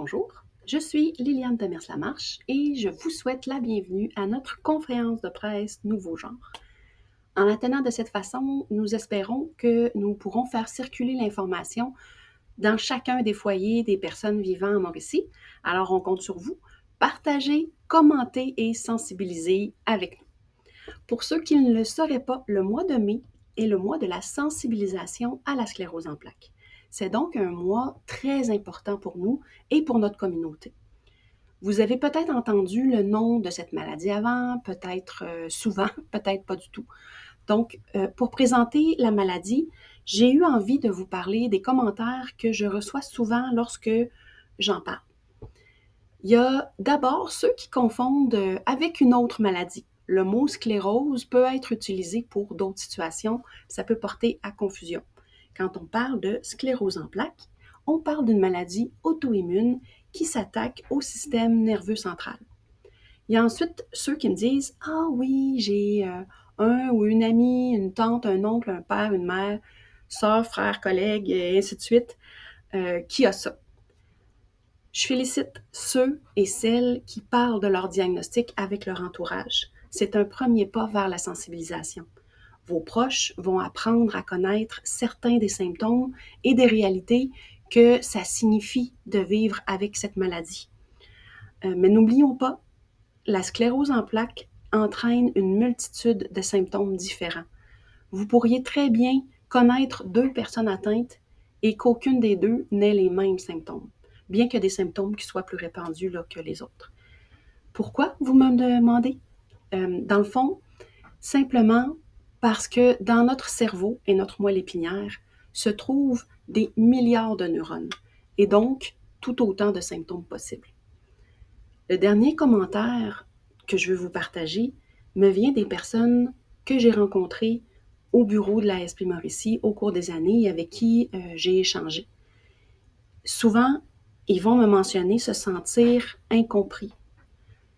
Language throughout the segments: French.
Bonjour, je suis Liliane Demers-Lamarche et je vous souhaite la bienvenue à notre conférence de presse Nouveau genre. En la tenant de cette façon, nous espérons que nous pourrons faire circuler l'information dans chacun des foyers des personnes vivant en Mauricie. Alors, on compte sur vous. Partagez, commentez et sensibilisez avec nous. Pour ceux qui ne le sauraient pas, le mois de mai est le mois de la sensibilisation à la sclérose en plaques. C'est donc un mois très important pour nous et pour notre communauté. Vous avez peut-être entendu le nom de cette maladie avant, peut-être souvent, peut-être pas du tout. Donc, pour présenter la maladie, j'ai eu envie de vous parler des commentaires que je reçois souvent lorsque j'en parle. Il y a d'abord ceux qui confondent avec une autre maladie. Le mot sclérose peut être utilisé pour d'autres situations, ça peut porter à confusion. Quand on parle de sclérose en plaques, on parle d'une maladie auto-immune qui s'attaque au système nerveux central. Il y a ensuite ceux qui me disent « Ah oui, j'ai un ou une amie, une tante, un oncle, un père, une mère, sœur, frère, collègue, et ainsi de suite, qui a ça. » Je félicite ceux et celles qui parlent de leur diagnostic avec leur entourage. C'est un premier pas vers la sensibilisation. Vos proches vont apprendre à connaître certains des symptômes et des réalités que ça signifie de vivre avec cette maladie. Mais n'oublions pas, la sclérose en plaques entraîne une multitude de symptômes différents. Vous pourriez très bien connaître deux personnes atteintes et qu'aucune des deux n'ait les mêmes symptômes, bien que des symptômes qui soient plus répandus là, que les autres. Pourquoi, vous me demandez? Dans le fond, simplement parce que dans notre cerveau et notre moelle épinière se trouvent des milliards de neurones et donc tout autant de symptômes possibles. Le dernier commentaire que je veux vous partager me vient des personnes que j'ai rencontrées au bureau de la SP Mauricie au cours des années et avec qui j'ai échangé. Souvent, ils vont me mentionner se sentir incompris,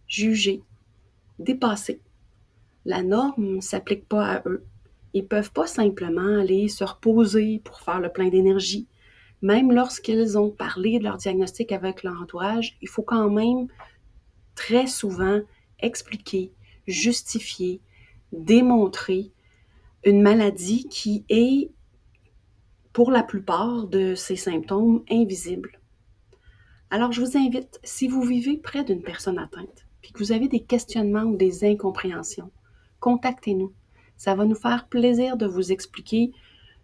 jugés, dépassés. La norme ne s'applique pas à eux. Ils ne peuvent pas simplement aller se reposer pour faire le plein d'énergie. Même lorsqu'ils ont parlé de leur diagnostic avec leur entourage, il faut quand même très souvent expliquer, justifier, démontrer une maladie qui est, pour la plupart de ces symptômes, invisible. Alors, je vous invite, si vous vivez près d'une personne atteinte, puis que vous avez des questionnements ou des incompréhensions, contactez-nous. Ça va nous faire plaisir de vous expliquer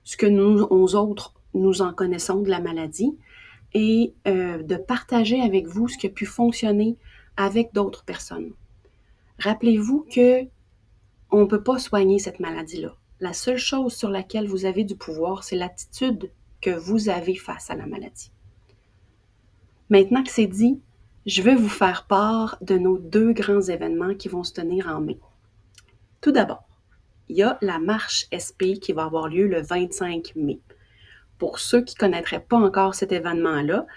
ce que nous autres, nous en connaissons de la maladie et de partager avec vous ce qui a pu fonctionner avec d'autres personnes. Rappelez-vous que on ne peut pas soigner cette maladie-là. La seule chose sur laquelle vous avez du pouvoir, c'est l'attitude que vous avez face à la maladie. Maintenant que c'est dit, je vais vous faire part de nos deux grands événements qui vont se tenir en mai. Tout d'abord, il y a la marche SP qui va avoir lieu le 25 mai. Pour ceux qui ne connaîtraient pas encore cet événement-là,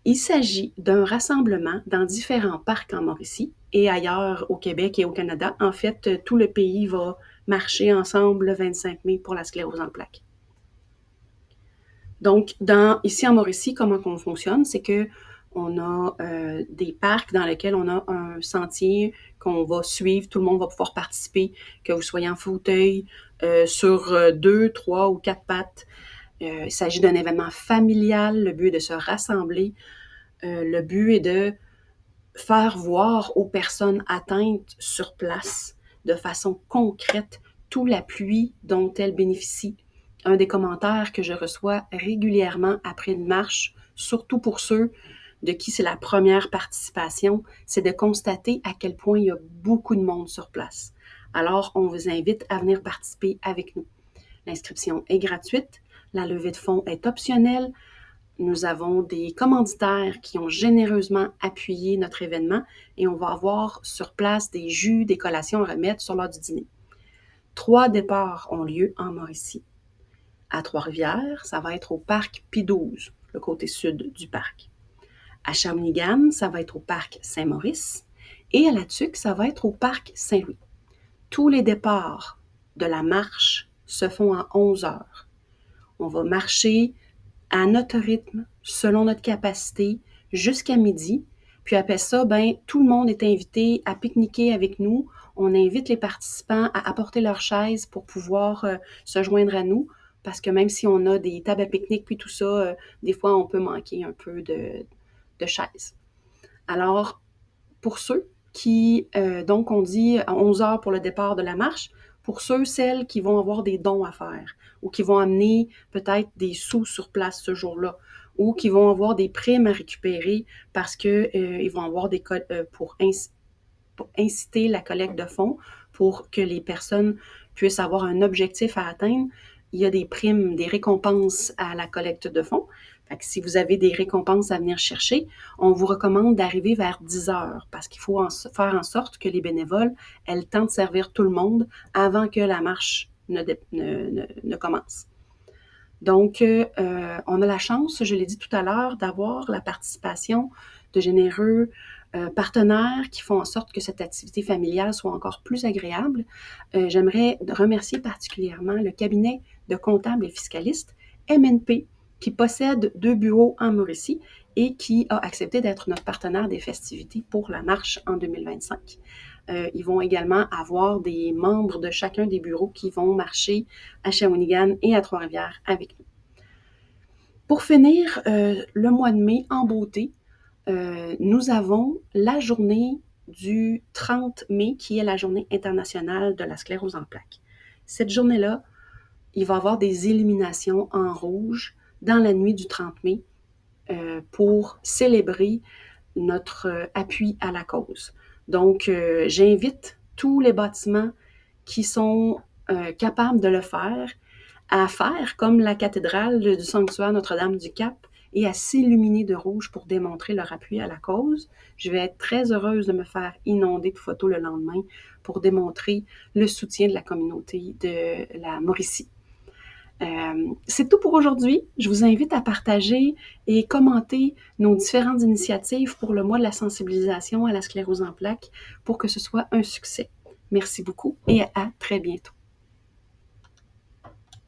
il s'agit d'un rassemblement dans différents parcs en Mauricie et ailleurs au Québec et au Canada. En fait, tout le pays va marcher ensemble le 25 mai pour la sclérose en plaques. Donc, ici en Mauricie, comment on fonctionne, c'est que on a des parcs dans lesquels on a un sentier qu'on va suivre, tout le monde va pouvoir participer, que vous soyez en fauteuil, sur 2, 3 ou 4 pattes. Il s'agit d'un événement familial, le but est de se rassembler, le but est de faire voir aux personnes atteintes sur place de façon concrète tout l'appui dont elles bénéficient. Un des commentaires que je reçois régulièrement après une marche, surtout pour ceux de qui c'est la première participation, c'est de constater à quel point il y a beaucoup de monde sur place. Alors, on vous invite à venir participer avec nous. L'inscription est gratuite, la levée de fonds est optionnelle. Nous avons des commanditaires qui ont généreusement appuyé notre événement et on va avoir sur place des jus, des collations à remettre sur l'heure du dîner. 3 départs ont lieu en Mauricie. À Trois-Rivières, ça va être au parc Pie-12, le côté sud du parc. À Shawinigan, ça va être au parc Saint-Maurice. Et à La Tuque, ça va être au parc Saint-Louis. Tous les départs de la marche se font à 11 heures. On va marcher à notre rythme, selon notre capacité, jusqu'à midi. Puis après ça, ben, tout le monde est invité à pique-niquer avec nous. On invite les participants à apporter leurs chaises pour pouvoir se joindre à nous. Parce que même si on a des tables à pique-nique puis tout ça, des fois, on peut manquer un peu de chaises. Alors, pour ceux qui, donc on dit à 11 heures pour le départ de la marche, pour ceux, celles qui vont avoir des dons à faire ou qui vont amener peut-être des sous sur place ce jour-là ou qui vont avoir des primes à récupérer parce que ils vont avoir des pour inciter la collecte de fonds pour que les personnes puissent avoir un objectif à atteindre. Il y a des primes, des récompenses à la collecte de fonds. Fait que si vous avez des récompenses à venir chercher, on vous recommande d'arriver vers 10 heures parce qu'il faut faire en sorte que les bénévoles aient le temps de servir tout le monde avant que la marche ne commence. Donc, on a la chance, je l'ai dit tout à l'heure, d'avoir la participation de généreux partenaires qui font en sorte que cette activité familiale soit encore plus agréable. J'aimerais remercier particulièrement le cabinet de comptables et fiscalistes MNP qui possède 2 bureaux en Mauricie et qui a accepté d'être notre partenaire des festivités pour la marche en 2025. Ils vont également avoir des membres de chacun des bureaux qui vont marcher à Shawinigan et à Trois-Rivières avec nous. Pour finir, le mois de mai en beauté, nous avons la journée du 30 mai, qui est la journée internationale de la sclérose en plaques. Cette journée-là, il va y avoir des illuminations en rouge dans la nuit du 30 mai pour célébrer notre appui à la cause. Donc, j'invite tous les bâtiments qui sont capables de le faire à faire comme la cathédrale du sanctuaire Notre-Dame-du-Cap et à s'illuminer de rouge pour démontrer leur appui à la cause. Je vais être très heureuse de me faire inonder de photos le lendemain pour démontrer le soutien de la communauté de la Mauricie. C'est tout pour aujourd'hui. Je vous invite à partager et commenter nos différentes initiatives pour le mois de la sensibilisation à la sclérose en plaques pour que ce soit un succès. Merci beaucoup et à très bientôt.